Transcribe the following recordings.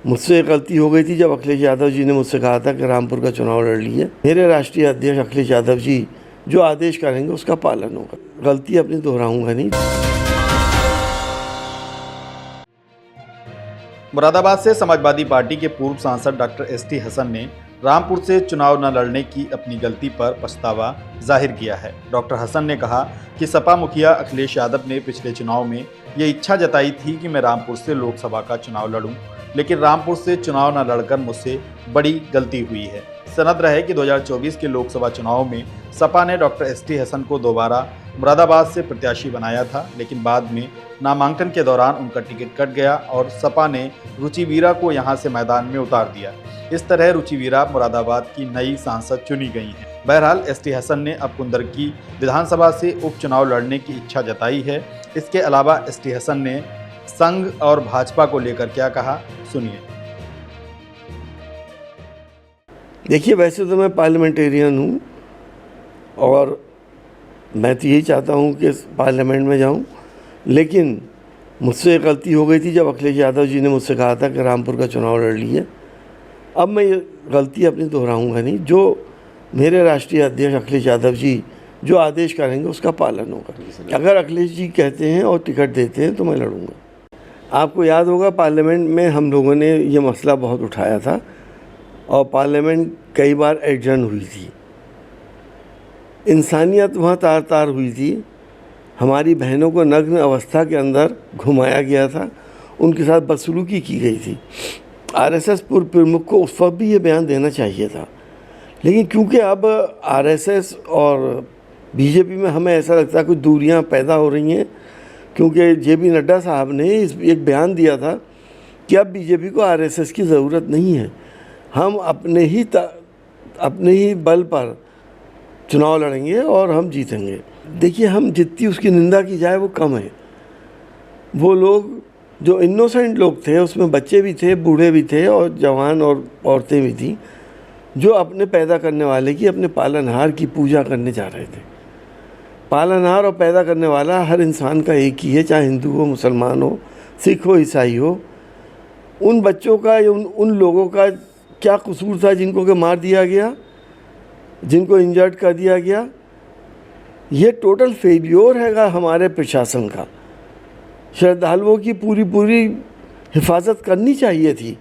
मुझसे गलती हो गई थी जब अखिलेश यादव जी ने मुझसे कहा था कि रामपुर का चुनाव लड़ लिए। मेरे राष्ट्रीय अध्यक्ष अखिलेश यादव जी जो आदेश करेंगे उसका पालन होगा। गलती अपनी दोहराऊंगा नहीं। मुरादाबाद से समाजवादी पार्टी के पूर्व सांसद डॉक्टर एसटी हसन ने रामपुर से चुनाव न लड़ने की अपनी गलती पर पछतावा जाहिर किया है। डॉक्टर हसन ने कहा कि सपा मुखिया अखिलेश यादव ने पिछले चुनाव में ये इच्छा जताई थी कि मैं रामपुर से लोकसभा का चुनाव लड़ूं, लेकिन रामपुर से चुनाव न लड़कर मुझसे बड़ी गलती हुई है। सनद रहे कि 2024 के लोकसभा चुनाव में सपा ने डॉक्टर एसटी हसन को दोबारा मुरादाबाद से प्रत्याशी बनाया था, लेकिन बाद में नामांकन के दौरान उनका टिकट कट गया और सपा ने रुचि वीरा को यहां से मैदान में उतार दिया। इस तरह रुचि वीरा मुरादाबाद की नई सांसद चुनी गई हैं। बहरहाल एसटी हसन ने अब कुंदरकी विधानसभा से उपचुनाव लड़ने की इच्छा जताई है। इसके अलावा एसटी हसन ने संघ और भाजपा को लेकर क्या कहा, सुनिए। देखिए, वैसे तो मैं पार्लियामेंटेरियन हूँ और मैं तो यही चाहता हूँ कि पार्लियामेंट में जाऊँ, लेकिन मुझसे गलती हो गई थी जब अखिलेश यादव जी ने मुझसे कहा था कि रामपुर का चुनाव लड़ लिए। अब मैं ये गलती अपनी दोहराऊंगा नहीं। जो मेरे राष्ट्रीय अध्यक्ष अखिलेश यादव जी जो आदेश करेंगे उसका पालन होगा। अगर अखिलेश जी कहते हैं और टिकट देते हैं तो मैं लड़ूंगा। आपको याद होगा पार्लियामेंट में हम लोगों ने ये मसला बहुत उठाया था और पार्लियामेंट कई बार एडजर्न हुई थी। इंसानियत वहाँ तार तार हुई थी। हमारी बहनों को नग्न अवस्था के अंदर घुमाया गया था, उनके साथ बदसलूकी की गई थी। आरएसएस पूर्व प्रमुख को उस वक्त भी ये बयान देना चाहिए था, लेकिन क्योंकि अब आरएसएस और बीजेपी में हमें ऐसा लगता है कुछ दूरियां पैदा हो रही हैं, क्योंकि जेपी नड्डा साहब ने एक बयान दिया था कि अब बीजेपी को आरएसएस की ज़रूरत नहीं है, हम अपने ही बल पर चुनाव लड़ेंगे और हम जीतेंगे। देखिए, हम जितनी उसकी निंदा की जाए वो कम है। वो लोग जो इनोसेंट लोग थे, उसमें बच्चे भी थे, बूढ़े भी थे और जवान और औरतें भी थी, जो अपने पैदा करने वाले की, अपने पालनहार की पूजा करने जा रहे थे। पालनहार और पैदा करने वाला हर इंसान का एक ही है, चाहे हिंदू हो, मुसलमान हो, सिख हो, ईसाई हो। उन बच्चों का उन लोगों का क्या कसूर था जिनको के मार दिया गया, जिनको इंजर्ड कर दिया गया? ये टोटल फेलियर हैगा हमारे प्रशासन का। श्रद्धालुओं की पूरी हिफाजत करनी चाहिए थी।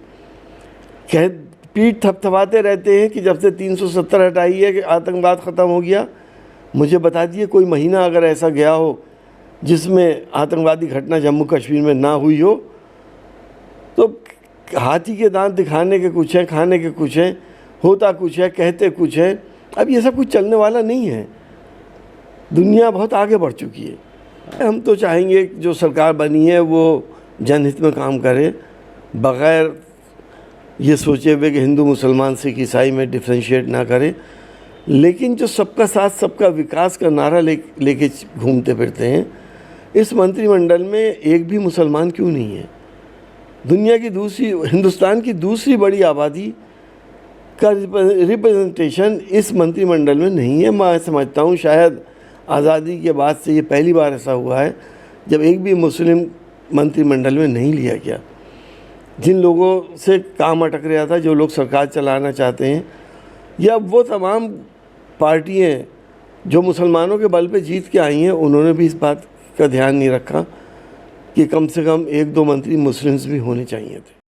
पीठ थपथपाते रहते हैं कि जब से 370 हटाई है कि आतंकवाद ख़त्म हो गया। मुझे बता दिए कोई महीना अगर ऐसा गया हो जिसमें आतंकवादी घटना जम्मू कश्मीर में ना हुई हो। तो हाथी के दांत दिखाने के कुछ है, खाने के कुछ है, होता कुछ है, कहते कुछ है। अब ये सब कुछ चलने वाला नहीं है। दुनिया बहुत आगे बढ़ चुकी है। हम तो चाहेंगे जो सरकार बनी है वो जनहित में काम करे, बग़ैर ये सोचे हुए कि हिंदू मुसलमान सिख ईसाई में डिफ्रेंशिएट ना करे। लेकिन जो सबका साथ सबका विकास का नारा लेके घूमते फिरते हैं, इस मंत्रिमंडल में एक भी मुसलमान क्यों नहीं है? दुनिया की हिंदुस्तान की दूसरी बड़ी आबादी का रिप्रेजेंटेशन इस मंत्रिमंडल में नहीं है। मैं समझता हूँ शायद आज़ादी के बाद से ये पहली बार ऐसा हुआ है जब एक भी मुस्लिम मंत्रिमंडल में नहीं लिया गया। जिन लोगों से काम अटक रहा था, जो लोग सरकार चलाना चाहते हैं, या वो तमाम पार्टियां जो मुसलमानों के बल पे जीत के आई हैं, उन्होंने भी इस बात का ध्यान नहीं रखा कि कम से कम 1-2 मंत्री मुस्लिम्स भी होने चाहिए थे।